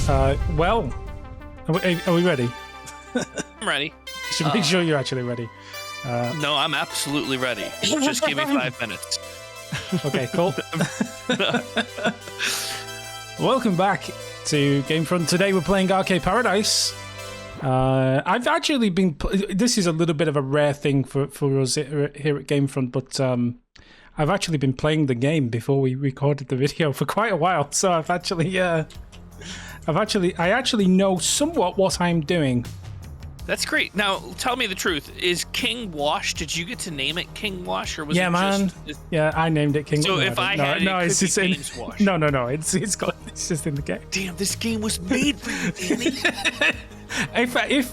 Well, are we ready? I'm ready. Should make sure you're actually ready. No, I'm absolutely ready. Just give me 5 minutes. Okay, cool. Welcome back to GameFront. Today we're playing Arcade Paradise. I've actually been... This is a little bit of a rare thing for us here at GameFront, but I've actually been playing the game before we recorded the video for quite a while. So I actually know somewhat what I'm doing. That's great. Now, tell me the truth. Is King Wash, did you get to name it King Wash? Or was yeah, it man. Yeah, I named it King Wash. So if I had it, it's just in James Wash. No. It's just in the game. Damn, this game was made for you, Danny.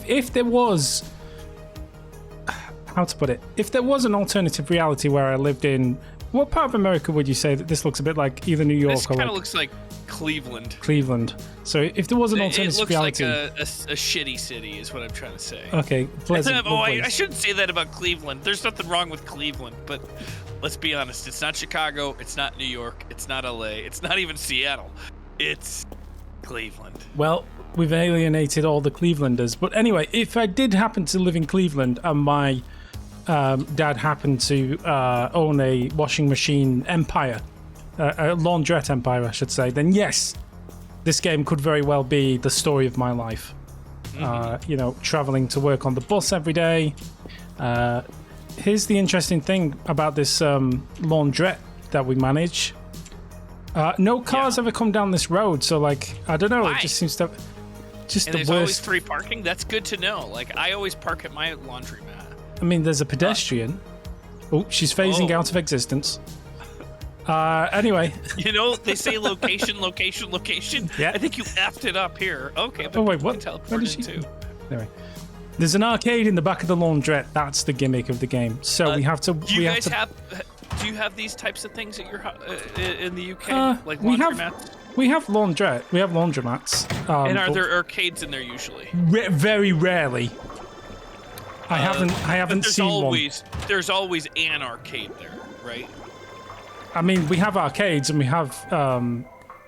If there was... How to put it? If there was an alternative reality where I lived in... What part of America would you say that this looks a bit like either New York this or... This kind of looks like Cleveland. Cleveland. So if there was an alternative reality... It looks like a shitty city is what I'm trying to say. Okay, pleasant. I shouldn't say that about Cleveland. There's nothing wrong with Cleveland, but let's be honest. It's not Chicago. It's not New York. It's not LA. It's not even Seattle. It's Cleveland. Well, we've alienated all the Clevelanders. But anyway, if I did happen to live in Cleveland and my dad happened to own a washing machine empire, a laundrette empire, I should say, then yes, this game could very well be the story of my life. Traveling to work on the bus every day. Here's the interesting thing about this laundrette that we manage. No cars ever come down this road, so I don't know. Why? It just seems to just and the there's worst. Always free parking. That's good to know. I always park at my laundromat. I mean, there's a pedestrian. Oh, she's phasing out of existence. Anyway. You know, they say location, location, location. Yeah. I think you effed it up here. Okay, but oh, wait, what? Where did she... Anyway. There's an arcade in the back of the laundrette. That's the gimmick of the game. So we have to... Do you have these types of things at your in the UK? Like laundromats? We have laundromats. And are there arcades in there usually? Very rarely. I haven't seen one. There's always an arcade there, right? I mean, we have arcades and we have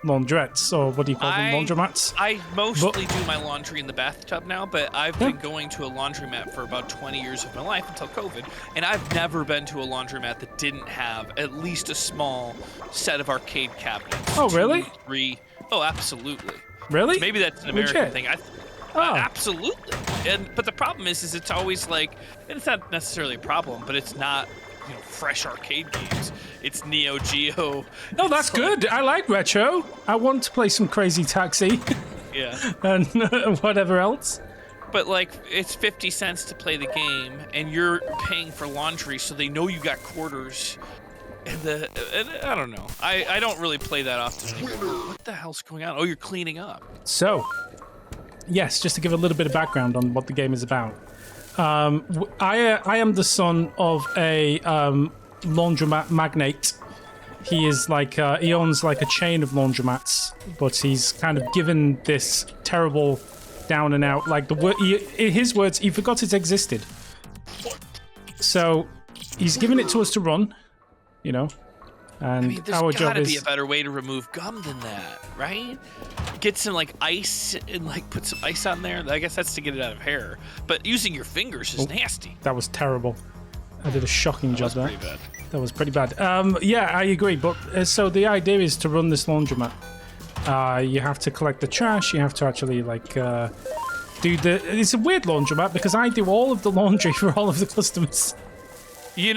laundrettes, or what do you call them? Laundromats? I mostly do my laundry in the bathtub now, but I've been going to a laundromat for about 20 years of my life until COVID, and I've never been to a laundromat that didn't have at least a small set of arcade cabinets. Oh, really? 2, 3. Oh, absolutely. Really? So maybe that's an American thing. Absolutely. But the problem is it's always and it's not necessarily a problem, but it's not fresh arcade games. It's Neo Geo. No, that's good. I like retro. I want to play some Crazy Taxi. Yeah. And whatever else. But it's 50 cents to play the game, and you're paying for laundry, so they know you got quarters. And I don't know. I don't really play that often. What the hell's going on? Oh, you're cleaning up. So, yes, just to give a little bit of background on what the game is about. I am the son of a laundromat magnate. He is he owns a chain of laundromats, but he's kind of given this terrible down and out, in his words, he forgot it existed. So he's given it to us to run, and there's our job is... gotta be a better way to remove gum than that, right? Get some ice and put some ice on there. I guess that's to get it out of hair. But using your fingers is nasty. That was terrible. I did a shocking job there. That was pretty bad. That was pretty bad. Yeah, I agree. But so the idea is to run this laundromat. You have to collect the trash. You have to actually do the... It's a weird laundromat because I do all of the laundry for all of the customers. You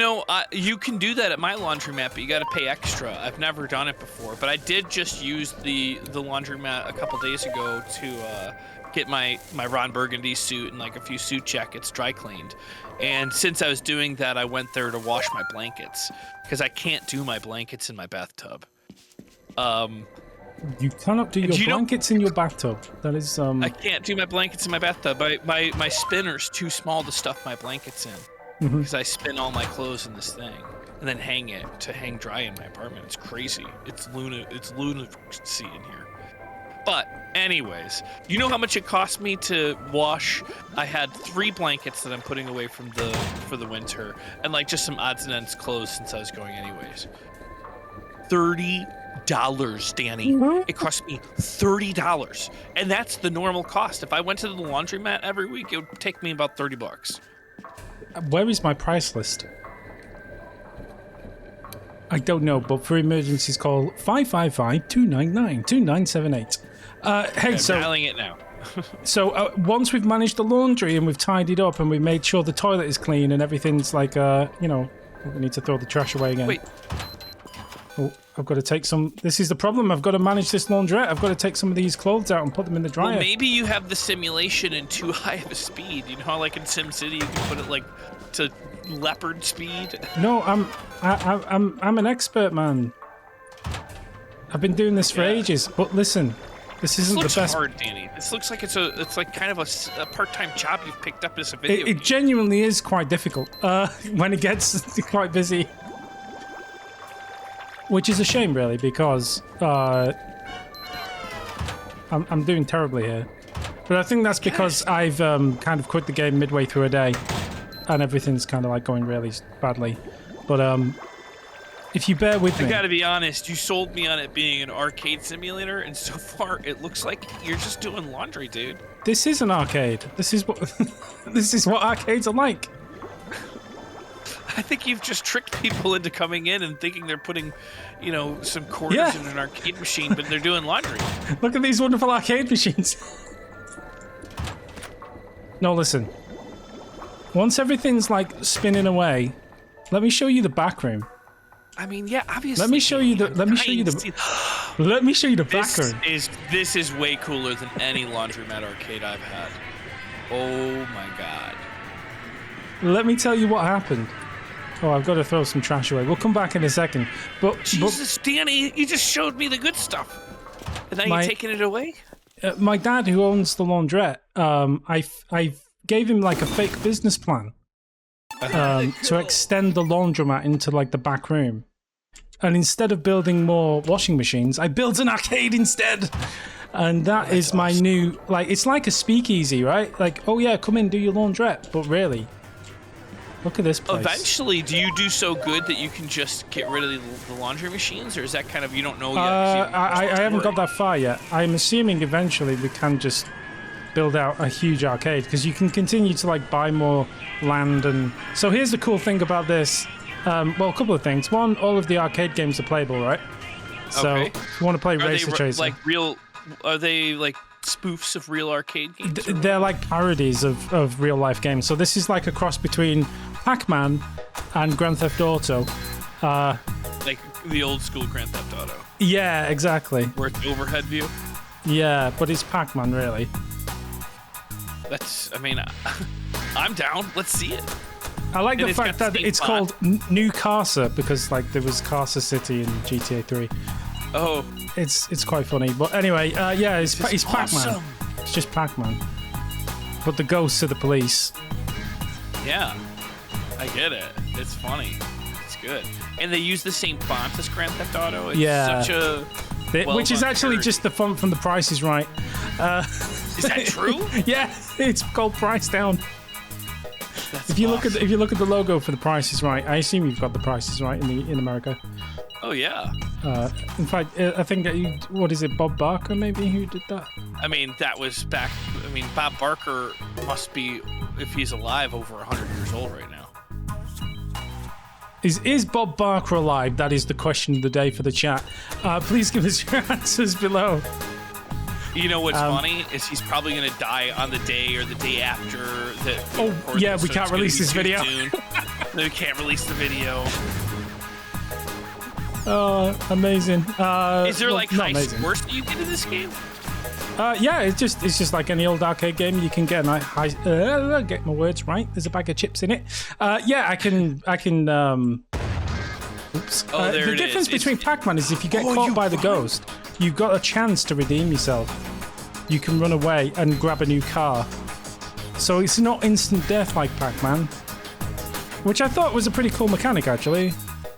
can do that at my laundromat, but you got to pay extra. I've never done it before, but I did just use the laundromat a couple days ago to get my Ron Burgundy suit and a few suit jackets dry cleaned. And since I was doing that, I went there to wash my blankets because I can't do my blankets in my bathtub. You cannot do your blankets in your bathtub. That is I can't do my blankets in my bathtub. My spinner's too small to stuff my blankets in. Because I spin all my clothes in this thing and then hang it to hang dry in my apartment. It's crazy. It's lunacy in here. But anyways, you know how much it cost me to wash? I had 3 blankets that I'm putting away for the winter, and just some odds and ends clothes since I was going anyways. $30 Danny. It cost me $30, and that's the normal cost. If I went to the laundromat every week, it would take me about $30. Where is my price list? I don't know, but for emergencies, call 555-299-2978. Hey, so... I'm dialing it now. So once we've managed the laundry and we've tidied up and we made sure the toilet is clean and everything's like, you know, we need to throw the trash away again. Wait. Oh, I've got to take some... This is the problem. I've got to manage this laundrette. I've got to take some of these clothes out and put them in the dryer. Well, maybe you have the simulation in too high of a speed. You know how, like, in SimCity, you can put it, like, to leopard speed? No, I'm an expert, man. I've been doing this for ages. But listen, this isn't the best... This looks hard, Danny. This looks like it's like kind of a part-time job you've picked up as a video game. It genuinely is quite difficult when it gets quite busy. Which is a shame, really, because I'm doing terribly here. But I think that's because I've kind of quit the game midway through a day, and everything's kind of like going really badly. But if you bear with me, I gotta be honest, you sold me on it being an arcade simulator, and so far it looks like you're just doing laundry, dude. This is an arcade. This is what this is what arcades are like. I think you've just tricked people into coming in and thinking they're putting, you know, some quarters in an arcade machine, but they're doing laundry. Look at these wonderful arcade machines. No, listen. Once everything's like spinning away, let me show you the back room. I mean, yeah, obviously. Let me show you the. Let me show you the back room. This is way cooler than any laundromat arcade I've had. Oh my god. Let me tell you what happened. Oh, I've got to throw some trash away. We'll come back in a second. But Jesus, Danny, you just showed me the good stuff, and now you're taking it away. My dad, who owns the laundrette, I gave him like a fake business plan to extend the laundromat into like the back room. And instead of building more washing machines, I built an arcade instead. And that's is my new, like, it's like a speakeasy, right? Like, oh yeah, come in, do your laundrette. But really, look at this place. Eventually, do you do so good that you can just get rid of the laundry machines? Or is that kind of, you don't know yet? I haven't got that far yet. I'm assuming eventually we can just build out a huge arcade, because you can continue to like buy more land. And so here's the cool thing about this. Well, a couple of things. One, all of the arcade games are playable, right? So if you want to play Racer Chaser, like real, are they like spoofs of real arcade games? They're like parodies of real life games. So this is like a cross between Pac-Man and Grand Theft Auto. Like the old school Grand Theft Auto. Yeah, exactly. Where it's overhead view. Yeah, but it's Pac-Man, really. That's, I mean, I'm down. Let's see it. I like the fact that it's called New Casa, because like there was Casa City in GTA 3. Oh, it's quite funny. But anyway, yeah, it's Pac-Man. Awesome. It's just Pac-Man. But the ghosts are the police. Yeah, I get it. It's funny. It's good. And they use the same font as Grand Theft Auto. It's such a which is actually just the font from The Price is Right. Is that true? Yeah, it's called Price Down. That's if you look at the logo for The Price is Right, I assume you've got The Price is Right in America. Oh yeah. In fact, I think what is it, Bob Barker maybe who did that? I mean, that was back. I mean, Bob Barker must be, if he's alive, over 100 years old right now. Is Bob Barker alive? That is the question of the day for the chat. Please give us your answers below. You know what's funny is he's probably going to die on the day or the day after that. Oh yeah, we can't release this video. We can't release the video. Oh, amazing. Is there like high scores that you get in this game? Yeah, it's just like any old arcade game. You can get a high. Get my words right. There's a bag of chips in it. Yeah, I can. Oops. Oh, there the it difference is. between Pac-Man is if you get caught by the ghost, you've got a chance to redeem yourself. You can run away and grab a new car. So it's not instant death like Pac-Man, which I thought was a pretty cool mechanic, actually.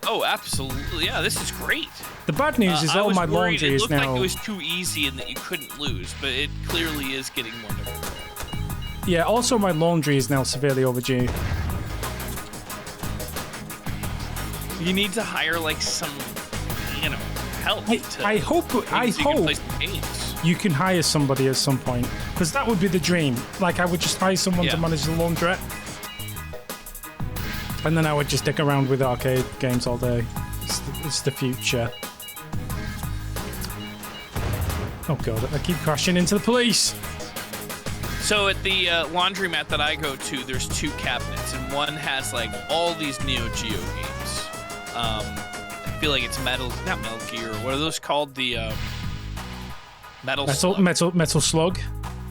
Oh, absolutely. Yeah, this is great. The bad news is all my laundry is now... It looked like it was too easy and that you couldn't lose, but it clearly is getting more difficult. Yeah, also my laundry is now severely overdue. You need to hire like some, help. I hope you can hire somebody at some point, because that would be the dream. Like, I would just hire someone to manage the laundrette, and then I would just dick around with arcade games all day. It's the future. Oh god, I keep crashing into the police. So at the laundromat that I go to, there's 2 cabinets, and one has like all these Neo Geo games. I feel like it's not Metal Gear. What are those called? The Metal Slug.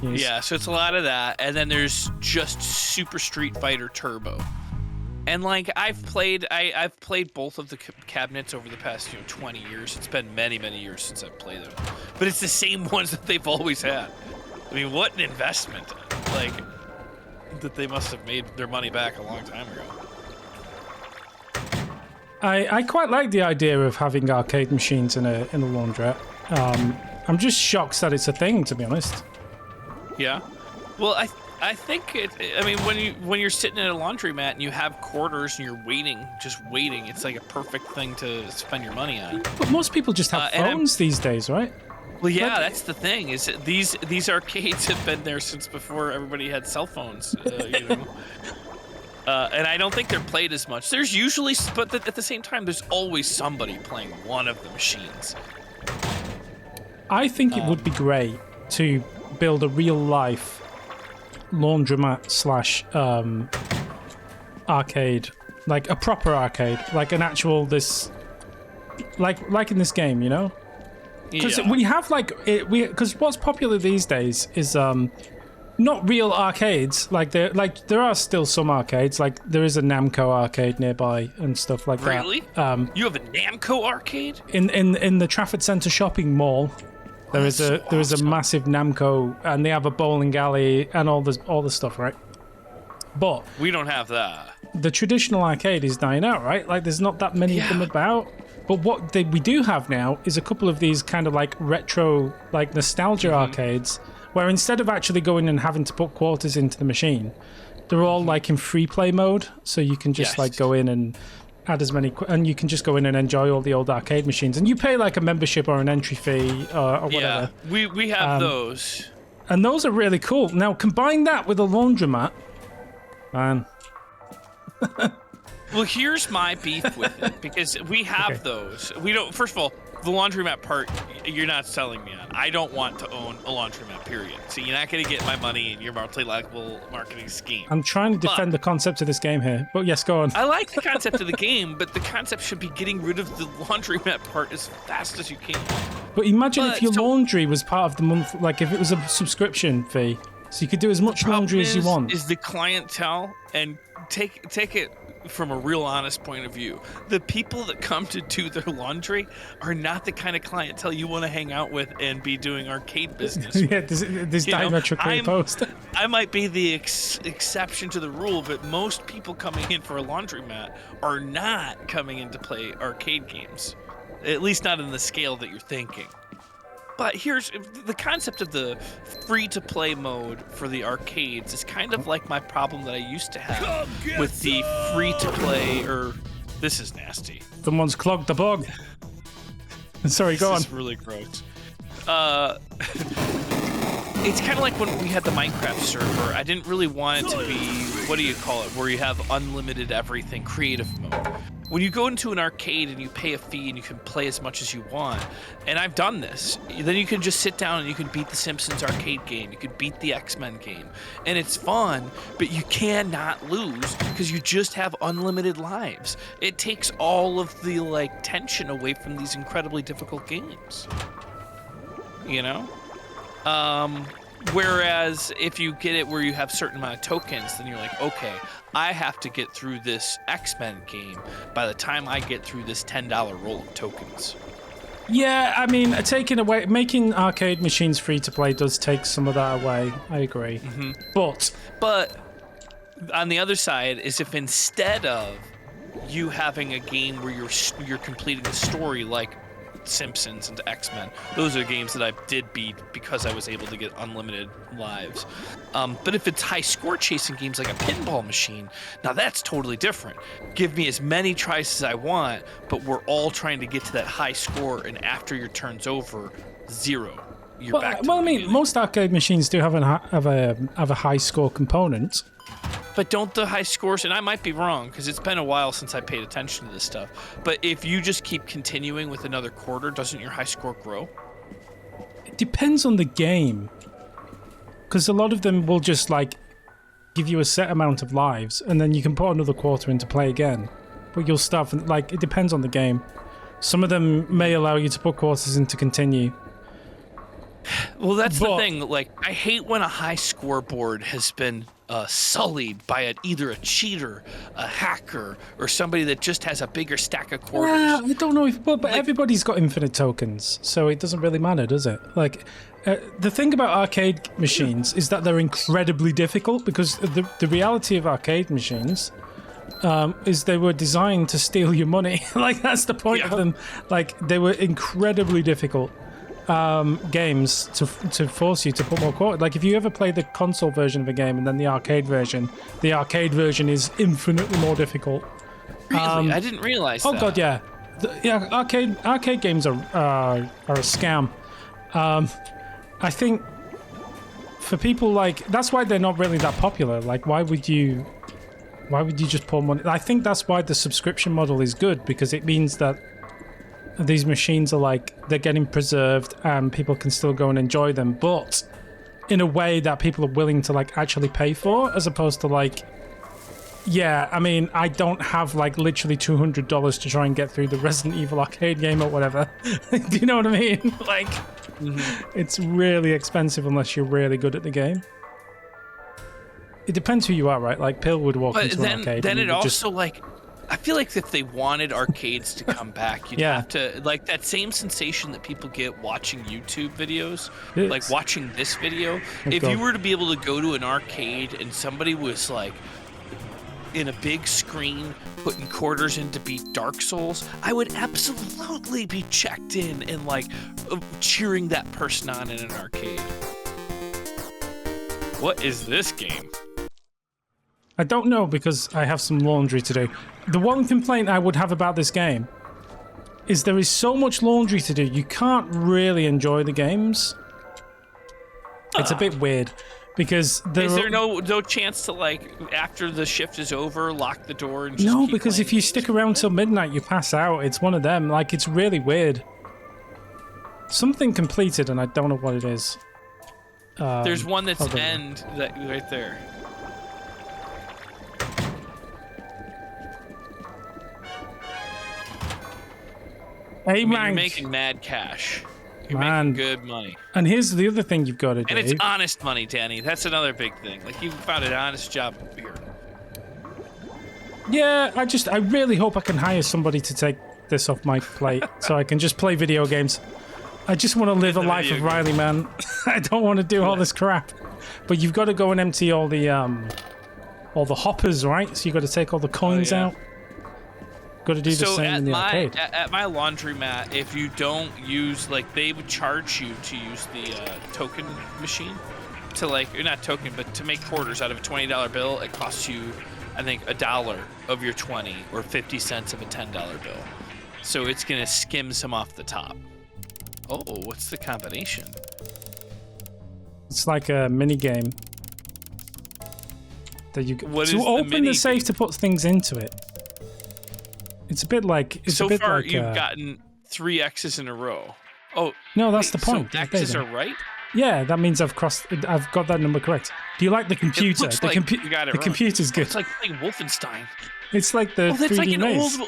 Yes. Yeah, so it's a lot of that, and then there's just Super Street Fighter Turbo. And like I've played both of the cabinets over the past 20 years. It's been many years since I've played them, but it's the same ones that they've always had. I mean, what an investment! Like that they must have made their money back a long time ago. I quite like the idea of having arcade machines in a laundrette. I'm just shocked that it's a thing, to be honest. Yeah. Well, I think I mean, when you're sitting in a laundromat and you have quarters and you're just waiting, it's like a perfect thing to spend your money on. But most people just have phones these days, right? Well, yeah, that's the thing. Is these arcades have been there since before everybody had cell phones. And I don't think they're played as much. There's usually, but at the same time, there's always somebody playing one of the machines. I think it would be great to build a real life laundromat / arcade, like a proper arcade, like an actual like in this game, you know? Because we have because what's popular these days is not real arcades. Like there are still some arcades. Like there is a Namco arcade nearby and stuff like that. Really? You have a Namco arcade? In the Trafford Centre shopping mall. There is a massive Namco, and they have a bowling alley and all the stuff, right? But we don't have that. The traditional arcade is dying out, right? Like there's not that many of them about. But what we do have now is a couple of these kind of like retro, like nostalgia arcades, where instead of actually going and having to put quarters into the machine, they're all like in free play mode. So you can just like go in and add as many, and you can just go in and enjoy all the old arcade machines, and you pay like a membership or an entry fee or whatever. Yeah, we have those, and those are really cool. Now combine that with a laundromat, man. Well, here's my beef with it, because we have those. We don't. First of all, the laundromat part, you're not selling me on. I don't want to own a laundromat, period. So you're not going to get my money in your multi-level marketing scheme. I'm trying to defend the concept of this game here, but yes, go on. I like the concept of the game, but the concept should be getting rid of the laundromat part as fast as you can. But imagine if your laundry was part of the month, like if it was a subscription fee, so you could do as much laundry as you want. Is the clientele, and take it from a real honest point of view, the people that come to do their laundry are not the kind of clientele you want to hang out with and be doing arcade business with. Yeah, this diametrically opposed. I might be the exception to the rule, but most people coming in for a laundromat are not coming in to play arcade games, at least not in the scale that you're thinking. But here's the concept of the free-to-play mode for the arcades is kind of like my problem that I used to have with the free-to-play, this is nasty. Someone's clogged the bog. Sorry, go on. This is really gross. It's kind of like when we had the Minecraft server. I didn't really want it to be, what do you call it, where you have unlimited everything, creative mode. When you go into an arcade and you pay a fee and you can play as much as you want, and I've done this, then you can just sit down and you can beat the Simpsons arcade game, you can beat the X-Men game, and it's fun, but you cannot lose because you just have unlimited lives. It takes all of the tension away from these incredibly difficult games, you know? Whereas if you get it where you have a certain amount of tokens, then you're like, okay, I have to get through this X-Men game by the time I get through this $10 roll of tokens. Yeah, I mean, making arcade machines free to play does take some of that away. I agree. Mm-hmm. But on the other side is if instead of you having a game where you're completing the story like Simpsons and X-Men. Those are games that I did beat because I was able to get unlimited lives. But if it's high score chasing games like a pinball machine, now that's totally different. Give me as many tries as I want, but we're all trying to get to that high score, and after your turn's over, 0. You're back to well, I the mean, beginning. most arcade machines do have a high score component. But don't the high scores, and I might be wrong because it's been a while since I paid attention to this stuff, but if you just keep continuing with another quarter, doesn't your high score grow? It depends on the game. Because a lot of them will just, like, give you a set amount of lives, and then you can put another quarter in to play again. But you'll start from, like, it depends on the game. Some of them may allow you to put quarters in to continue. Well, that's the thing. Like, I hate when a high scoreboard has been sullied by either a cheater, a hacker, or somebody that just has a bigger stack of quarters. I don't know if, but like, everybody's got infinite tokens, so it doesn't really matter, does it? Like, the thing about arcade machines is that they're incredibly difficult because the reality of arcade machines is they were designed to steal your money. Like, that's the point of them. Like, they were incredibly difficult games to force you to put more quarters. Like, if you ever play the console version of a game and then the arcade version is infinitely more difficult. Really? I didn't realize that. Oh god, yeah. Arcade games are a scam. I think for people, like, that's why they're not really that popular. Like, why would you just pour money? I think that's why the subscription model is good, because it means that these machines are, like, they're getting preserved and people can still go and enjoy them, but in a way that people are willing to, like, actually pay for, as opposed to, like, yeah, I mean, I don't have, like, literally $200 to try and get through the Resident Evil arcade game or whatever. Do you know what I mean? Like, it's really expensive unless you're really good at the game. It depends who you are, right? Like, Pill would walk into an arcade. Then it also, like, I feel like if they wanted arcades to come back, you'd have to, like, that same sensation that people get watching YouTube videos, like watching this video. If you were to be able to go to an arcade and somebody was, like, in a big screen putting quarters in to beat Dark Souls, I would absolutely be checked in and, like, cheering that person on in an arcade. What is this game? I don't know, because I have some laundry to do. The one complaint I would have about this game is there is so much laundry to do, you can't really enjoy the games. It's a bit weird, because is there no chance to, like, after the shift is over, lock the door and just No, keep because if you stick around till midnight, you pass out. It's one of them. Like, it's really weird. Something completed, and I don't know what it is. There's one that's end that right there. Hey, I mean, you're making mad cash. You're making good money. And here's the other thing you've got to do. And it's honest money, Danny. That's another big thing. Like, you found an honest job here. Yeah, I really hope I can hire somebody to take this off my plate so I can just play video games. I just want to live a life of Riley, man. I don't want to do all this crap. But you've got to go and empty all the hoppers, right? So you've got to take all the coins out. Got to do the same in the arcade. At my laundromat, if you don't use, like, they would charge you to use the token machine to, like, or not token, but to make quarters out of a $20 bill. It costs you, I think, $1 of your 20 or 50 cents of a $10 bill. So it's gonna skim some off the top. Oh, what's the combination? It's like a mini game that you open the safe to put things into it. It's a bit like so far you've gotten 3 X's in a row. Oh no, that's the point. So X's are right. Yeah, that means I've got that number correct. Do you like the computer? It looks you got it the computer's good. It's like playing Wolfenstein. It's like the 3D like an maze.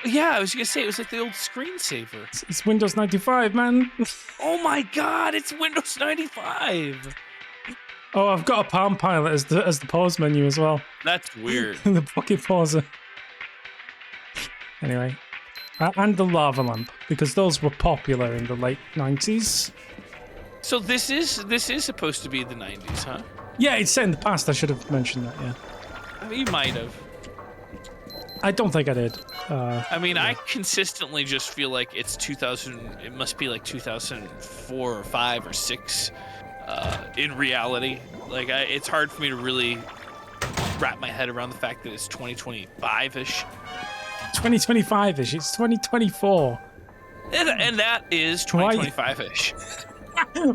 Yeah, I was gonna say it was like the old screensaver. It's Windows 95, man. Oh my God, it's Windows 95. Oh, I've got a Palm Pilot as the pause menu as well. That's weird. The pocket pauser. Anyway, and the lava lamp, because those were popular in the late 90s. So this is supposed to be the 90s, huh? Yeah, it's set in the past. I should have mentioned that. Yeah. You might have. I don't think I did. I mean, I consistently just feel like it's 2000. It must be like 2004 or 5 or 6. In reality, like it's hard for me to really wrap my head around the fact that it's 2025-ish. 2025-ish. It's 2024. And that is 2025-ish.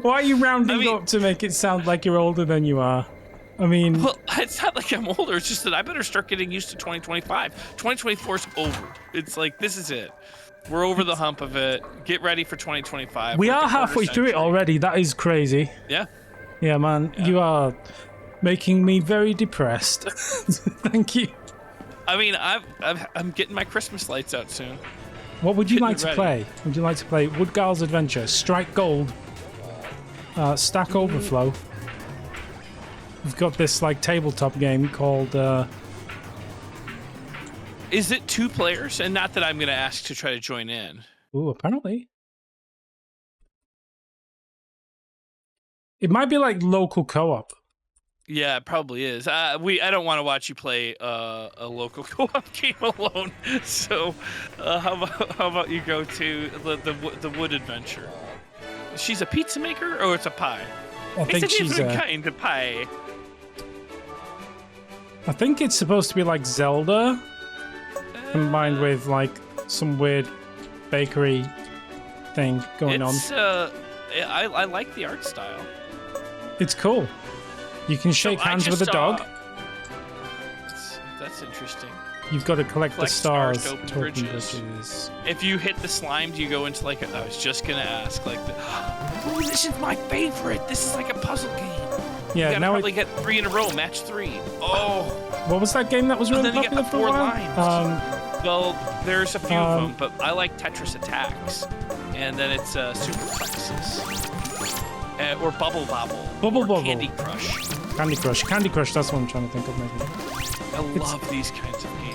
Why are you rounding up to make it sound like you're older than you are? I mean... Well, it's not like I'm older. It's just that I better start getting used to 2025. 2024 is over. It's like, this is it. We're over the hump of it. Get ready for 2025. We are halfway through it already. That is crazy. Yeah. Yeah, man. Yeah. You are making me very depressed. Thank you. I mean, I'm getting my Christmas lights out soon. What would you like to play? Would you like to play Woodgar's Adventure, Strike Gold, Stack Overflow? We've got this like tabletop game called. Is it 2 players? And not that I'm going to ask to try to join in. Ooh, apparently. It might be like local co-op. Yeah, it probably is. I don't want to watch you play a local co-op game alone. So, how about you go to the Wood Adventure? She's a pizza maker, or it's a pie? I think it's a she's different kind of pie. I think it's supposed to be like Zelda, combined with like some weird bakery thing going on. I like the art style. It's cool. You can shake hands with a dog. That's interesting. You've got to collect the stars to open bridges. If you hit the slime, do you go into like I was just gonna ask, like, oh, this is my favorite. This is like a puzzle game. Yeah, you now probably get 3 in a row, match 3. Oh, what was that game that was really popular for a while? Lines. Well, there's a few of them, but I like Tetris Attacks, and then it's Superplexes, or Bubble Bobble, Candy Crush. Candy Crush. That's what I'm trying to think of, maybe. I love these kinds of games.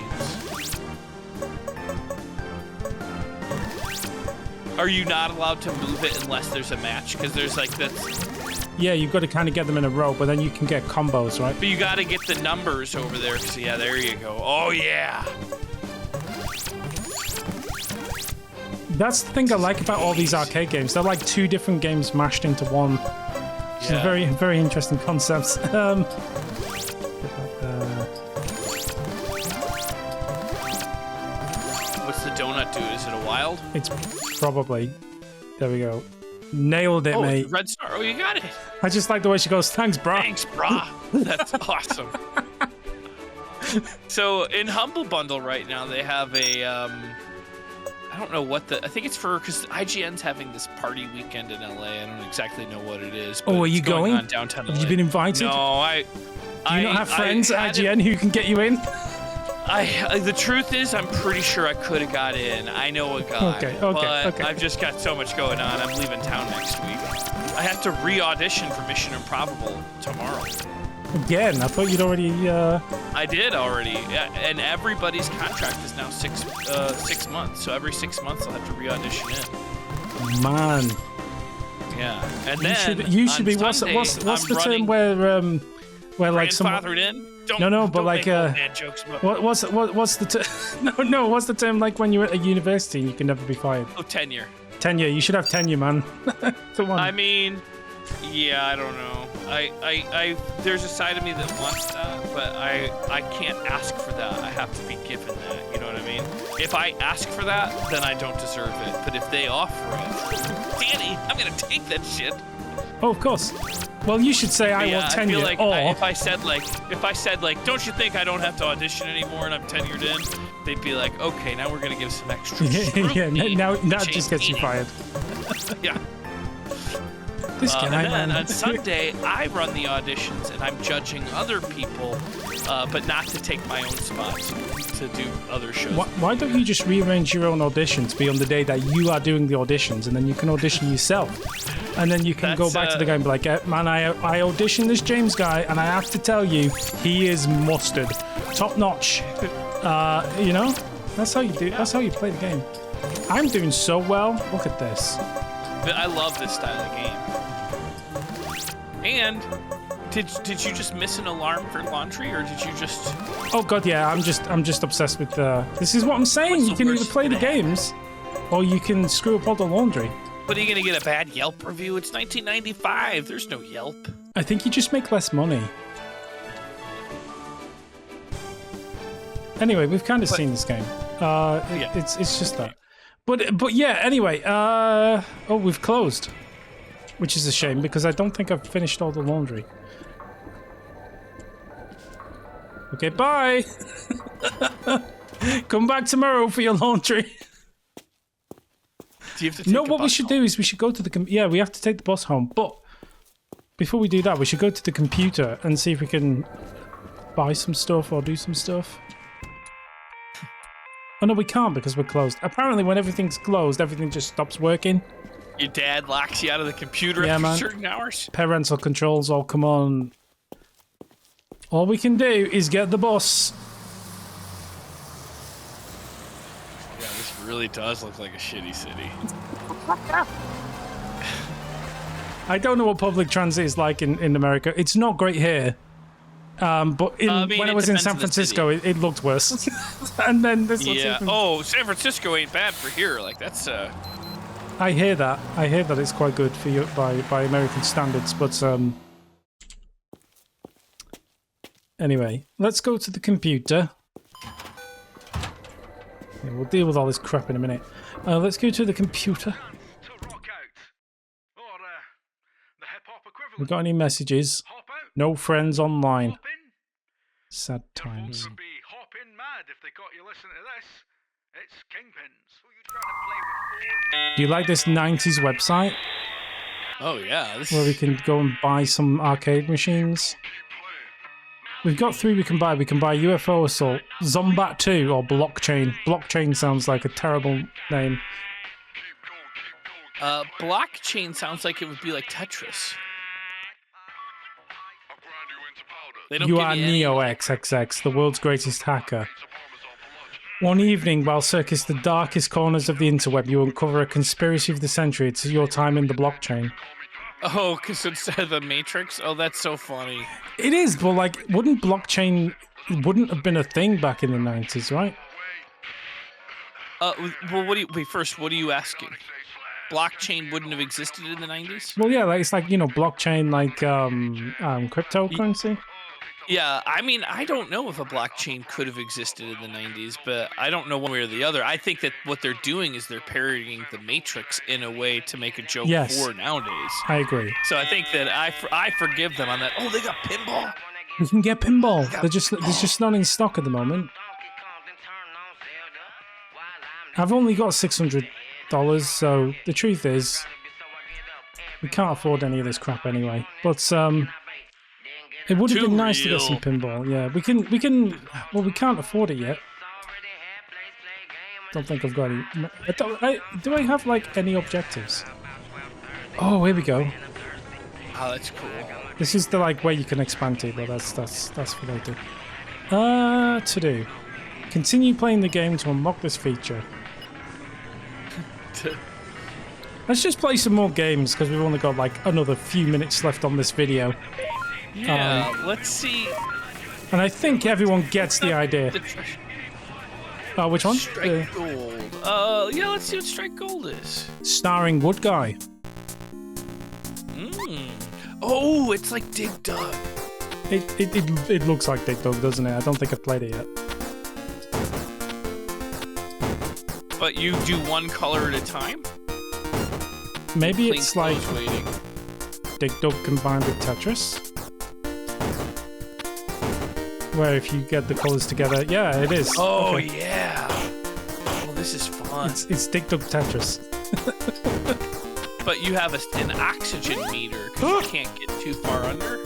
Are you not allowed to move it unless there's a match? Because there's like that's. Yeah, you've got to kind of get them in a row, but then you can get combos, right? But you got to get the numbers over there. So yeah, there you go. Oh yeah. That's the thing I like about all these arcade games. They're like 2 different games mashed into one. It's a very, very interesting concept. What's the donut do? Is it a wild? It's probably. There we go. Nailed it, mate. Red star. Oh, you got it. I just like the way she goes, thanks, brah. Thanks, brah. That's awesome. So in Humble Bundle right now, they have a, I don't know what I think it's because IGN's having this party weekend in LA. I don't exactly know what it is. But are you going? On downtown LA. Have you been invited? No, Do you not have friends at IGN who can get you in? The truth is, I'm pretty sure I could have got in. I know a guy. Okay. I've just got so much going on. I'm leaving town next week. I have to re-audition for Mission Improbable tomorrow. Again? I thought you'd already... I did already. And everybody's contract is now 6 months. So every 6 months I'll have to re-audition in. Man. Yeah. And then you should be... Sunday, what's the term where like some... Grandfathered in? But like what's the term? What's the term like when you're at a university and you can never be fired? Oh, tenure. Tenure. You should have tenure, man. Come on. I mean, yeah, I don't know. I there's a side of me that wants that, but I can't ask for that. I have to be given that. You know what I mean? If I ask for that, then I don't deserve it. But if they offer it, Danny, I'm gonna take that shit. Oh, of course. Well, you should say I want tenure. I feel like if I said like, don't you think I don't have to audition anymore and I'm tenured in? They'd be like, okay, now we're gonna give some extra. Now that just gets you fired. Yeah. This guy, and then man. on Sunday, I run the auditions and I'm judging other people, but not to take my own spots to do other shows. Why don't you just rearrange your own audition to be on the day that you are doing the auditions, and then you can audition yourself, and then you can go back to the guy and be like, man, I auditioned this James guy, and I have to tell you, he is mustard, top notch. You know, that's how you do. That's how you play the game. I'm doing so well. Look at this. I love this style of game. And Did you just miss an alarm for laundry, or did you just? Oh god, yeah. I'm just obsessed with. This is what I'm saying. What's You the can either worst play the that can happen? games, or you can screw up all the laundry. But are you gonna get a bad Yelp review? It's 1995. There's no Yelp. I think you just make less money. Anyway, we've kind of seen this game. Yeah. It's just that. But yeah. Anyway, oh, we've closed, which is a shame because I don't think I've finished all the laundry. Okay, bye. Come back tomorrow for your laundry. Do you have to take No, a what we bus should home? do is we should go to the yeah, we have to take the bus home. But before we do that, we should go to the computer and see if we can buy some stuff or do some stuff. Oh no, we can't because we're closed. Apparently, when everything's closed, everything just stops working. Your dad locks you out of the computer Yeah, after man. certain hours. Parental controls all come on. All we can do is get the bus. Yeah, this really does look like a shitty city. I don't know what public transit is like in America. It's not great here. But when I it was in depends San on the Francisco, it looked worse. And then this looks Yeah. even... Oh, San Francisco ain't bad for here. Like that's I hear that. I hear that it's quite good for you by American standards. But anyway, let's go to the computer. Yeah, we'll deal with all this crap in a minute. Let's go to the computer. We got any messages? No friends online. Sad times. Would be hopping mad if they caught you listening to this. It's Kingpins. Do you like this 90s website oh yeah. This where we can go and buy some arcade machines? We've got 3 we can buy. We can buy UFO Assault, Zombat 2, or Blockchain. Blockchain sounds like a terrible name. blockchain sounds like it would be like Tetris. They don't You give are any, Neo like- XXX, the world's greatest hacker. One evening, while circus the darkest corners of the interweb, you uncover a conspiracy of the century. It's your time in the blockchain. Oh, because instead of the Matrix? Oh, that's so funny. It is, but like, wouldn't blockchain wouldn't have been a thing back in the 90s, right? Well, first, what are you asking? Blockchain wouldn't have existed in the 90s? Well, yeah, like it's like, you know, blockchain, like cryptocurrency. Yeah, I mean, I don't know if a blockchain could have existed in the 90s, but I don't know one way or the other. I think that what they're doing is they're parodying the Matrix in a way to make a joke Yes. for nowadays. I agree. So I think that I forgive them on that. Oh, they got pinball? We can get pinball. They're just not in stock at the moment. I've only got $600, so the truth is, we can't afford any of this crap anyway. But it would have Too been nice to real. get some pinball. Yeah, we can. Well, we can't afford it yet. Don't think I've got any. Do I have like any objectives? Oh, here we go. Oh, that's cool. This is the like way you can expand to, but that's what I do. To do. Continue playing the game to unlock this feature. Let's just play some more games because we've only got like another few minutes left on this video. Yeah, let's see. And I think everyone gets the idea. The treasure. Which one? Strike Gold. Yeah, let's see what Strike Gold is. Starring Wood Guy. Oh, it's like Dig Dug. It looks like Dig Dug, doesn't it? I don't think I've played it yet. But you do one color at a time? Maybe Plain it's like clothes waiting. Dig Dug combined with Tetris. Where if you get the colors together, yeah, it is. Oh, Okay. yeah. Oh, this is fun. It's Dig Dug Tetris. But you have an oxygen meter because you can't get too far under.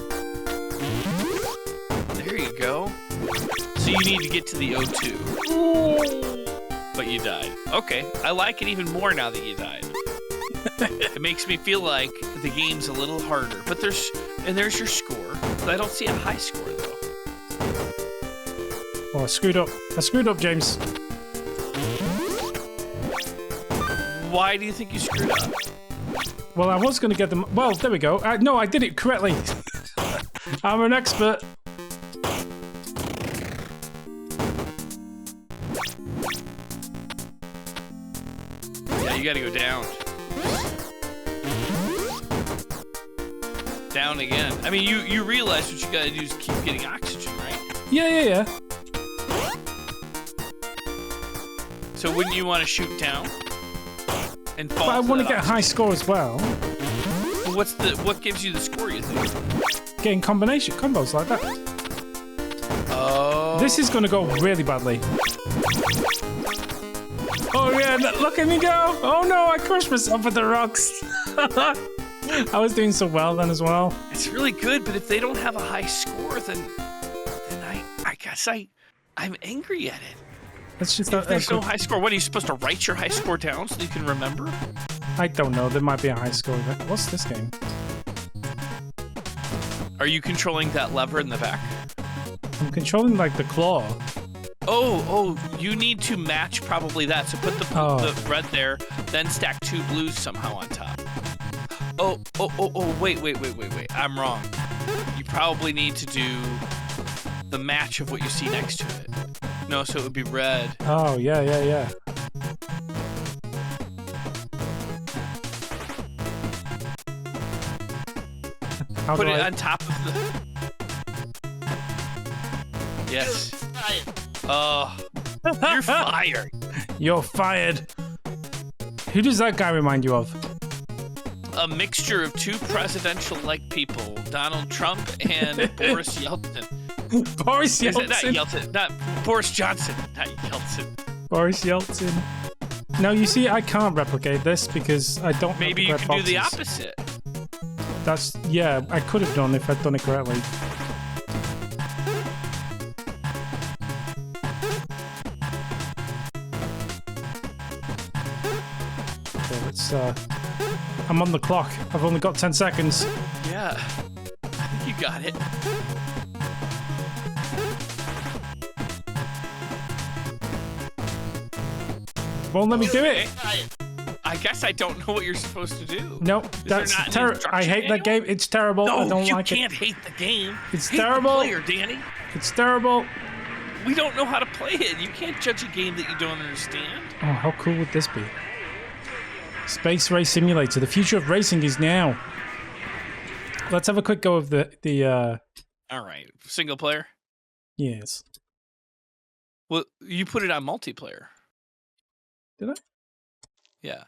There you go. So you need to get to the O2. But you died. Okay, I like it even more now that you died. It makes me feel like the game's a little harder. But there's your score. But I don't see a high score though. Oh, I screwed up. James. Why do you think you screwed up? Well, I was going to get them. Well, there we go. No, I did it correctly. I'm an expert. Yeah, you gotta go down. Down again. I mean, you realize what you gotta do is keep getting oxygen, right? Yeah. So wouldn't you want to shoot down and fall? But I want to that get a high score as well. oxygen? What gives you the score? You think? Getting combos like that. Oh. This is going to go really badly. Oh yeah, look at me go! Oh no, I crushed myself with the rocks. I was doing so well then as well. It's really good, but if they don't have a high score, then I guess I'm angry at it. That's just If there's no high score, what are you supposed to write your high score down so you can remember? I don't know. There might be a high score. What's this game? Are you controlling that lever in the back? I'm controlling like the claw. Oh, you need to match probably that. So put the red there, then stack 2 blues somehow on top. Oh, wait. I'm wrong. You probably need to do the match of what you see next to it. No, so it would be red. Oh, yeah. Put it on top of the... Yes. Oh, you're fired. You're fired. Who does that guy remind you of? A mixture of 2 presidential-like people, Donald Trump and Boris Yeltsin. Boris Yeltsin? Not Yeltsin, not Boris Johnson, not Yeltsin. Boris Yeltsin. No, you see, I can't replicate this because I don't. Maybe you can do the opposite. Yeah, I could have done if I'd done it correctly. Okay, let's. I'm on the clock. I've only got 10 seconds. Yeah, I think you got it. Won't let me do it. I guess I don't know what you're supposed to do. No, that's terrible. I hate that game. It's terrible. No, I don't like it. you can't hate the game. It's hate terrible. The player, Danny. It's terrible. We don't know how to play it. You can't judge a game that you don't understand. Oh, how cool would this be? Space Race Simulator. The future of racing is now. Let's have a quick go of the All right, single player. Yes. Well, you put it on multiplayer. Did I? Yeah.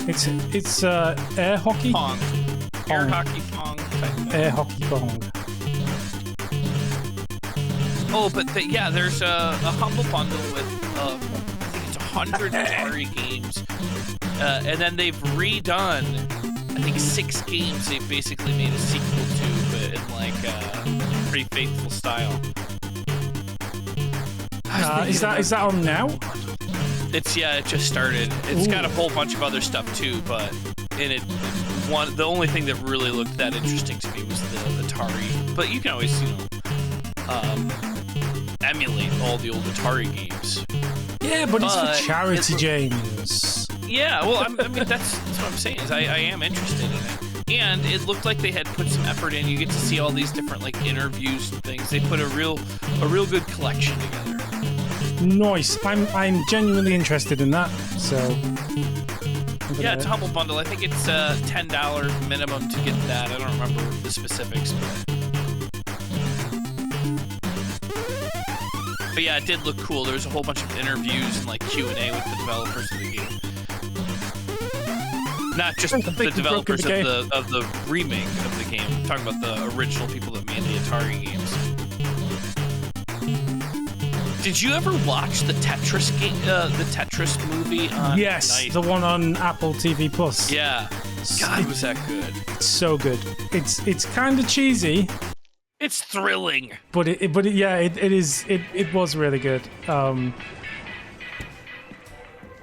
It's air hockey. Pong. Air hockey pong. Air hockey pong. Oh, but yeah, there's a humble bundle with I think it's 100 Atari games, and then they've redone I think 6 games. They basically made a sequel to, but in like pretty faithful style. Is that on now? It just started. It's got a whole bunch of other stuff too, but the only thing that really looked that interesting to me was the Atari. But you can always emulate all the old Atari games. Yeah, but it's for charity, James. Yeah, well, I mean that's what I'm saying is I am interested in it. And it looked like they had put some effort in. You get to see all these different like interviews and things. They put a real good collection together. Nice. I'm genuinely interested in that. So yeah, it's a humble bundle. I think it's $10 minimum to get that. I don't remember the specifics, but yeah, it did look cool. There was a whole bunch of interviews and like Q&A with the developers of the game. Not just the developers of the remake of the game. I'm talking about the original people that made the Atari games. Did you ever watch the Tetris game, the Tetris movie on Yes, the one on Apple TV Plus. Yeah. God, was that good. It's so good. It's kind of cheesy. It's thrilling. But it was really good.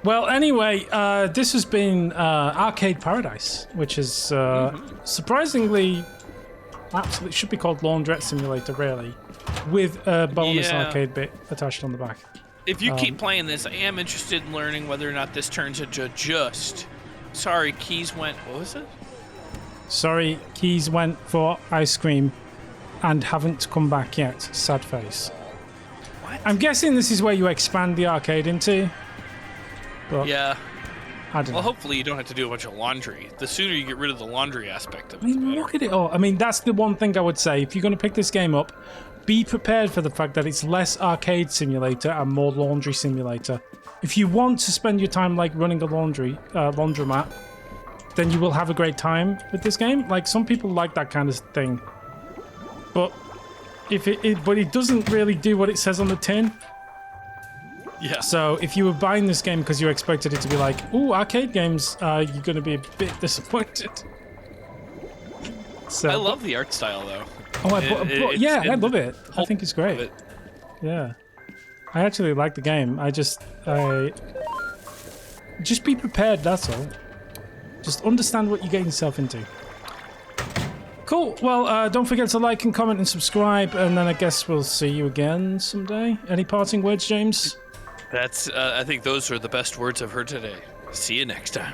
Well, anyway, this has been Arcade Paradise, which is surprisingly, absolutely should be called Laundrette Simulator, really, with a bonus arcade bit attached on the back. If you keep playing this, I am interested in learning whether or not this turns into just. Sorry, keys went. What was it? Sorry, keys went for ice cream and haven't come back yet. Sad face. What? I'm guessing this is where you expand the arcade into. But Yeah. I don't Well, know. hopefully you don't have to do a bunch of laundry. The sooner you get rid of the laundry aspect of I it, the mean, better. look at it all. I mean, that's the one thing I would say. If you're going to pick this game up, be prepared for the fact that it's less arcade simulator and more laundry simulator. If you want to spend your time like running a laundromat, then you will have a great time with this game. Like, some people like that kind of thing. But but it doesn't really do what it says on the tin. Yeah. So if you were buying this game because you expected it to be like, ooh, arcade games, you're going to be a bit disappointed. So, I love the art style, though. Oh, I love it. I whole think it's of great. it. Yeah. I actually like the game. Just be prepared, that's all. Just understand what you're getting yourself into. Cool. Well, don't forget to like and comment and subscribe, and then I guess we'll see you again someday. Any parting words, James? I think those are the best words I've heard today. See you next time.